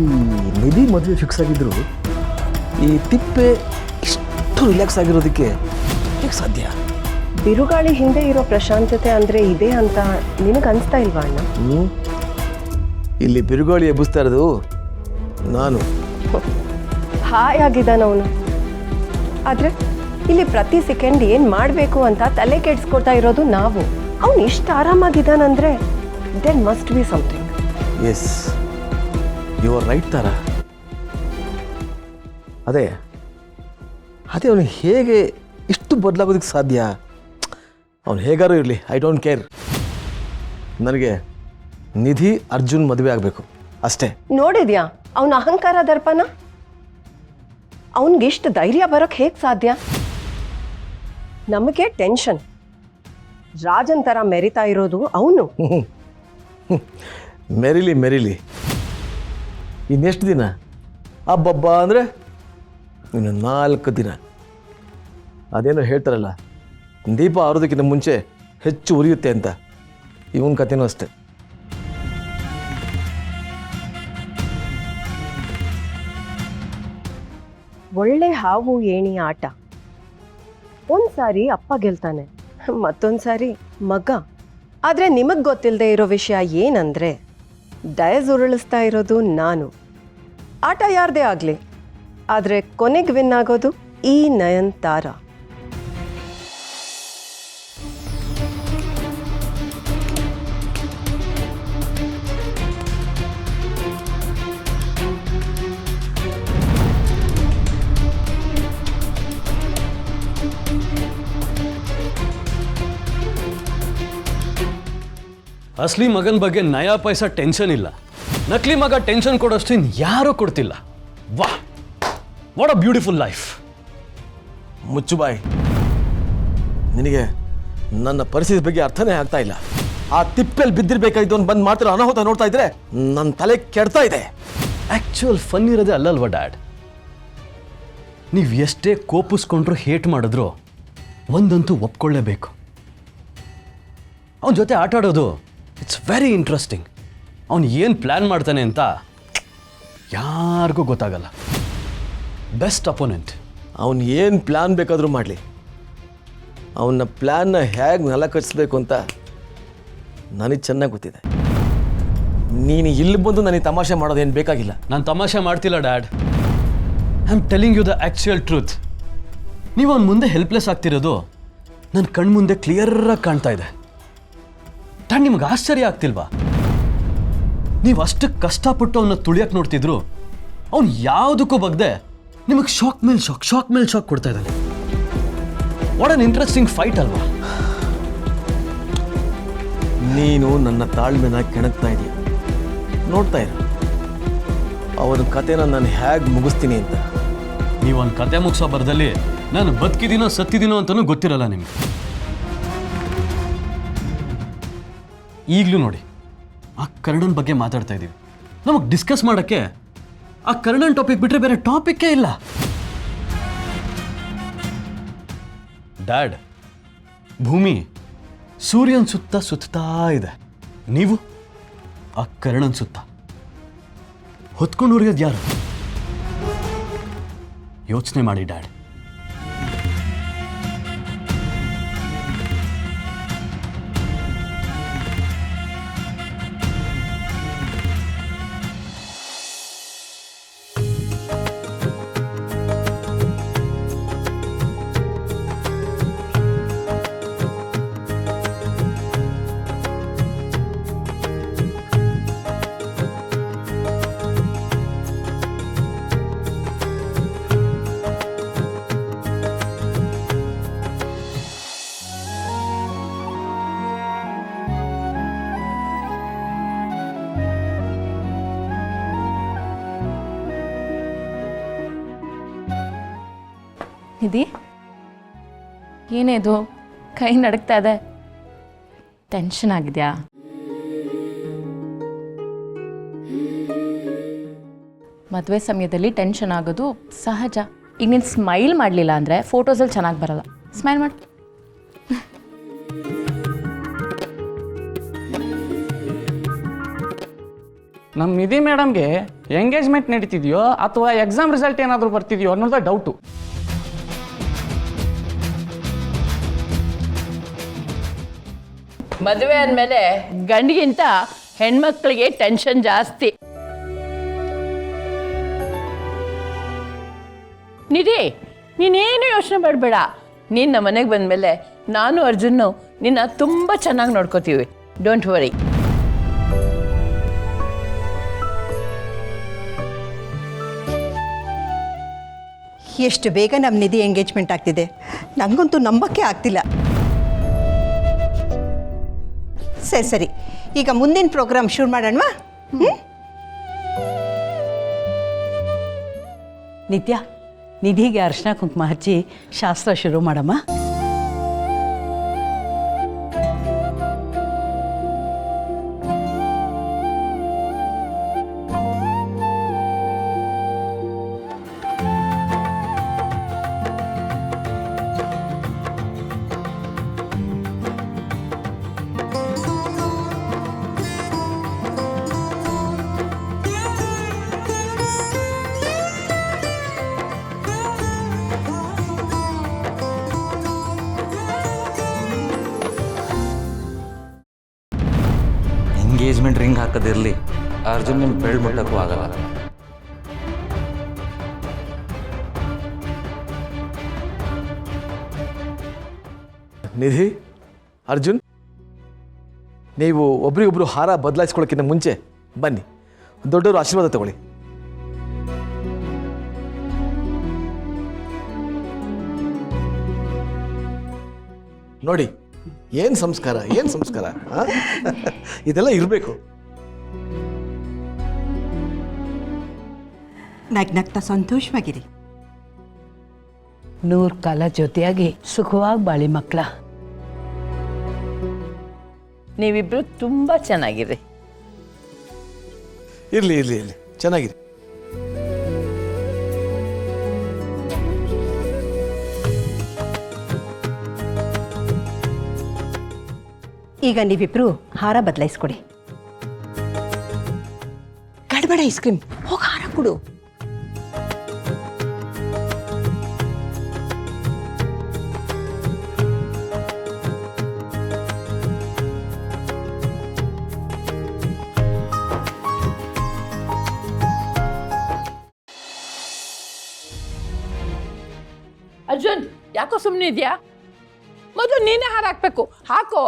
ಈ ನಿಧಿ ಮದುವೆ ಫಿಕ್ಸ್ ಆಗಿದ್ರು ಈ ತಿಪ್ಪೆ ಇಷ್ಟು ರಿಲ್ಯಾಕ್ಸ್ ಆಗಿರೋದಕ್ಕೆ ಹೇಗೆ ಸಾಧ್ಯ? ಬಿರುಗಾಳಿ ಹಿಂದೆ ಇರೋ ಪ್ರಶಾಂತತೆ ಅಂದರೆ ಇದೆ ಅಂತ ನಿನಗೆ ಅನಿಸ್ತಾ ಇಲ್ವಾ ಅಣ್ಣ? ಇಲ್ಲಿ ಬಿರುಗಾಳಿ ಎಬ್ಬಿಸ್ತಾ ಇರೋದು ನಾನು. ಹಾಯಾಗಿದ್ದಾನ ಅವನು. ಆದರೆ ಇಲ್ಲಿ ಪ್ರತಿ ಸೆಕೆಂಡ್ ಏನು ಮಾಡಬೇಕು ಅಂತ ತಲೆ ಕೆಡಿಸ್ಕೊತಾ ಇರೋದು ನಾವು. ಅವನು ಇಷ್ಟು ಆರಾಮಾಗಿದ್ದಾನಂದ್ರೆ then must be something. Yes, you are right Tara. ಅದೇ ಅವನು ಹೇಗೆ ಇಷ್ಟು ಬದಲಾಗೋದಕ್ಕೆ ಸಾಧ್ಯ? ಅವನು ಹೇಗಾರು ಇರಲಿ, ಐ ಡೋಂಟ್ ಕೇರ್. ನನಗೆ ನಿಧಿ ಅರ್ಜುನ್ ಮದುವೆ ಆಗಬೇಕು ಅಷ್ಟೇ. ನೋಡಿದ್ಯಾ ಅವನ ಅಹಂಕಾರ ದರ್ಪಣ? ಅವನಿಗಿಷ್ಟು ಧೈರ್ಯ ಬರೋಕ್ಕೆ ಹೇಗೆ ಸಾಧ್ಯ? ನಮಗೆ ಟೆನ್ಷನ್. ರಾಜನ್ ಥರ ಮೆರಿತಾ ಇರೋದು ಅವನು. ಮೆರಿಲಿ ಇನ್ನೆಷ್ಟು ದಿನ? ಹಬ್ಬಬ್ಬ ಅಂದರೆ ಇನ್ನು 4 ದಿನ. ಅದೇನೋ ಹೇಳ್ತಾರಲ್ಲ, ದೀಪ ಆರೋದಕ್ಕಿಂತ ಮುಂಚೆ ಹೆಚ್ಚು ಉರಿಯುತ್ತೆ ಅಂತ. ಇವನ ಕಥೆನೂ ಅಷ್ಟೆ. ಒಳ್ಳೆ ಹಾವು ಏಣಿ ಆಟ. ಒಂದ್ಸಾರಿ ಅಪ್ಪ ಗೆಲ್ತಾನೆ, ಮತ್ತೊಂದ್ಸಾರಿ ಮಗ. ಆದರೆ ನಿಮಗೆ ಗೊತ್ತಿಲ್ಲದೆ ಇರೋ ವಿಷಯ ಏನಂದರೆ ಡಯಸ್ ಉರುಳಿಸ್ತಾ ಇರೋದು ನಾನು. ಆಟ ಯಾರದೇ ಆಗಲಿ, ಆದರೆ ಕೊನೆಗೆ ವಿನ್ ಆಗೋದು ಈ ನಯನ್ತಾರ. ಅಸಲಿ ಮಗನ ಬಗ್ಗೆ ನಯಾ ಪೈಸಾ ಟೆನ್ಷನ್ ಇಲ್ಲ. ನಕಲಿ ಮಗ ಟೆನ್ಷನ್ ಕೊಡೋಷ್ಟು ಯಾರೂ ಕೊಡ್ತಿಲ್ಲ. ವಾಹ್, ವಾಟ್ ಅ ಬ್ಯೂಟಿಫುಲ್ ಲೈಫ್. ಮುಚ್ಚು ಬಾಯ್. ನಿನಗೆ ನನ್ನ ಪರಿಸ್ಥಿತಿ ಬಗ್ಗೆ ಅರ್ಥನೇ ಆಗ್ತಾ ಇಲ್ಲ. ಆ ತಿಪ್ಪೆಲ್ಲಿ ಬಿದ್ದಿರ್ಬೇಕಾಯ್ತು ಅಂತ ಬಂದು ಮಾಡ್ತಿರೋ ಅನಾಹುತ ನೋಡ್ತಾ ಇದ್ರೆ ನನ್ನ ತಲೆ ಕೆಡ್ತಾ ಇದೆ. ಆ್ಯಕ್ಚುಯಲ್ ಫನ್ ಇರೋದೇ ಅಲ್ಲಲ್ವ ಡ್ಯಾಡ್. ನೀವು ಎಷ್ಟೇ ಕೋಪಿಸ್ಕೊಂಡ್ರು ಹೇಟ್ ಮಾಡಿದ್ರು ಒಂದಂತೂ ಒಪ್ಕೊಳ್ಳೇಬೇಕು, ಅವನ ಜೊತೆ ಆಟ ಆಡೋದು ಇಟ್ಸ್ ವೆರಿ ಇಂಟ್ರೆಸ್ಟಿಂಗ್. ಅವನು ಏನು ಪ್ಲ್ಯಾನ್ ಮಾಡ್ತಾನೆ ಅಂತ ಯಾರಿಗೂ ಗೊತ್ತಾಗಲ್ಲ. Best opponent. ಅವನು ಏನು ಪ್ಲ್ಯಾನ್ ಬೇಕಾದರೂ ಮಾಡಲಿ, ಅವನ ಪ್ಲ್ಯಾನ್ನ ಹೇಗೆ ನೆಲ ಕಚ್ಚಿಸ್ಬೇಕು ಅಂತ ನನಗೆ ಚೆನ್ನಾಗಿ ಗೊತ್ತಿದೆ. ನೀನು ಇಲ್ಲಿ ಬಂದು ನನಗೆ ತಮಾಷೆ ಮಾಡೋದೇನು ಬೇಕಾಗಿಲ್ಲ. ನಾನು ತಮಾಷೆ ಮಾಡ್ತಿಲ್ಲ dad. I am telling you the actual truth. ನೀವು ಅವನ ಮುಂದೆ ಹೆಲ್ಪ್ಲೆಸ್ ಆಗ್ತಿರೋದು ನನ್ನ ಕಣ್ಮುಂದೆ ಕ್ಲಿಯರಾಗಿ ಕಾಣ್ತಾ ಇದೆ. ಡ್ಯಾಡ್, ನಿಮ್ಗೆ ಆಶ್ಚರ್ಯ ಆಗ್ತಿಲ್ವಾ? ನೀವು ಅಷ್ಟು ಕಷ್ಟಪಟ್ಟು ಅವನ್ನ ತುಳಿಯಕ್ಕೆ ನೋಡ್ತಿದ್ರು, ಅವ್ನು ಯಾವುದಕ್ಕೂ ಬಗ್ದೆ ನಿಮಗೆ ಶಾಕ್ ಮೇಲೆ ಶಾಕ್ ಕೊಡ್ತಾ ಇದ್ದಾನೆ. ವಾಟ್ ಅನ್ ಇಂಟ್ರೆಸ್ಟಿಂಗ್ ಫೈಟ್ ಅಲ್ವಾ? ನೀನು ನನ್ನ ತಾಳ್ಮೆನ ಕೆಣಕ್ತಾ ಇದೀಯ. ನೋಡ್ತಾ ಇರು ಅವನ ಕತೆನ ನಾನು ಹೇಗೆ ಮುಗಿಸ್ತೀನಿ ಅಂತ. ನೀವು ಒಂದು ಕತೆ ಮುಗಿಸೋ ಬರದಲ್ಲಿ ನಾನು ಬದುಕಿದ್ದೀನೋ ಸತ್ತಿದ್ದೀನೋ ಅಂತಲೂ ಗೊತ್ತಿರಲ್ಲ ನಿಮಗೆ. ಈಗಲೂ ನೋಡಿ, ಆ ಕರ್ಣನ್ ಬಗ್ಗೆ ಮಾತಾಡ್ತಾ ಇದ್ದೀವಿ. ನಮಗೆ ಡಿಸ್ಕಸ್ ಮಾಡೋಕ್ಕೆ ಆ ಕರ್ಣನ್ ಟಾಪಿಕ್ ಬಿಟ್ಟರೆ ಬೇರೆ ಟಾಪಿಕ್ಕೇ ಇಲ್ಲ. ಡ್ಯಾಡ್, ಭೂಮಿ ಸೂರ್ಯನ ಸುತ್ತ ಸುತ್ತಾ ಇದೆ. ನೀವು ಆ ಕರ್ಣನ್ ಸುತ್ತ ಹೊತ್ಕೊಂಡು ಉರಿಯೋದು ಯಾರು? ಯೋಚನೆ ಮಾಡಿ ಡ್ಯಾಡ್. ನಿಧಿ, ಏನೇದು ಕೈ ನಡುಕ್ತಾ ಇದೆ? ಟೆನ್ಷನ್ ಆಗಿದೆಯಾ? ಮದುವೆ ಸಮಯದಲ್ಲಿ ಟೆನ್ಷನ್ ಆಗೋದು ಸಹಜ. ಈಗ ನೀನು ಸ್ಮೈಲ್ ಮಾಡಲಿಲ್ಲ ಅಂದರೆ ಫೋಟೋಸಲ್ಲಿ ಚೆನ್ನಾಗಿ ಬರಲ್ಲ. ಸ್ಮೈಲ್ ಮಾಡಿ. ನಮ್ಮ ನಿಧಿ ಮೇಡಮ್ಗೆ ಎಂಗೇಜ್ಮೆಂಟ್ ನಡೀತಿದೆಯೋ ಅಥವಾ ಎಕ್ಸಾಮ್ ರಿಸಲ್ಟ್ ಏನಾದರೂ ಬರ್ತಿದೆಯೋ ಅನ್ನೋದೇ ಡೌಟು. ಮದುವೆ ಅಂದಮೇಲೆ ಗಂಡಿಗಿಂತ ಹೆಣ್ಮಕ್ಳಿಗೆ ಟೆನ್ಷನ್ ಜಾಸ್ತಿ. ನಿಧಿ, ನೀನೇನು ಯೋಚನೆ ಮಾಡಬೇಡ. ನೀನು ನಮ್ಮ ಮನೆಗೆ ಬಂದಮೇಲೆ ನಾನು ಅರ್ಜುನ್ನು ನಿನ್ನ ತುಂಬ ಚೆನ್ನಾಗಿ ನೋಡ್ಕೋತೀವಿ. Don't worry. ಎಷ್ಟು ಬೇಗ ನಮ್ಮ ನಿಧಿ ಎಂಗೇಜ್ಮೆಂಟ್ ಆಗ್ತಿದೆ, ನನಗಂತೂ ನಂಬಕ್ಕೆ ಆಗ್ತಿಲ್ಲ. ಸರಿ ಸರಿ, ಈಗ ಮುಂದಿನ ಪ್ರೋಗ್ರಾಮ್ ಶುರು ಮಾಡೋಣವಾ? ನಿತ್ಯ, ನಿಧಿಗೆ ಅರ್ಶಿನ ಕುಂಕುಮ ಹಚ್ಚಿ ಶಾಸ್ತ್ರ ಶುರು ಮಾಡಮ್ಮ. ಎಂಗೇಜ್ಮೆಂಟ್ ರಿಂಗ್ ಹಾಕೋದಿರಲಿ, ಅರ್ಜುನ್ ನಿಮ್ಮ ಬೆಳ್ಳು ಮುಟ್ಟಕ್ಕೂ ಆಗಲ್ಲ. ನಿಧಿ, ಅರ್ಜುನ್, ನೀವು ಒಬ್ರಿಗೊಬ್ರು ಹಾರ ಬದಲಾಯಿಸ್ಕೊಳ್ಳೋಕ್ಕಿಂತ ಮುಂಚೆ ಬನ್ನಿ, ದೊಡ್ಡವರು ಆಶೀರ್ವಾದ ತಗೊಳ್ಳಿ. ನೋಡಿ, ಏನು ಸಂಸ್ಕಾರ, ಏನು ಸಂಸ್ಕಾರ, ಆ? ಇದೆಲ್ಲ ಇರಬೇಕು. ನಗ್ನಗ್ತಾ ಸಂತೋಷವಾಗಿರಿ. 100 ಕಾಲ ಜೊತೆಯಾಗಿ ಸುಖವಾಗಿ ಬಾಳಿ ಮಕ್ಕಳ. ನೀವಿಬ್ಬರು ತುಂಬ ಚೆನ್ನಾಗಿರಿ. ಇರಲಿ ಇರಲಿ ಇರಲಿ, ಚೆನ್ನಾಗಿದೆ. ಈಗ ನೀವಿಬ್ರು ಹಾರ ಬದಲಾಯಿಸ್ಕೊಡಿ. ಗಡ್ಬಡ ಐಸ್ ಕ್ರೀಮ್, ಹೋಗಿ ಹಾರ ಕೊಡು. ಅರ್ಜುನ್, ಯಾಕೋ ಸುಮ್ಮನೆ ಇದೆಯಾ? ಮೊದಲು ನೀನೇ ಹಾರ ಹಾಕ್ಬೇಕು. ಹಾಕೋ.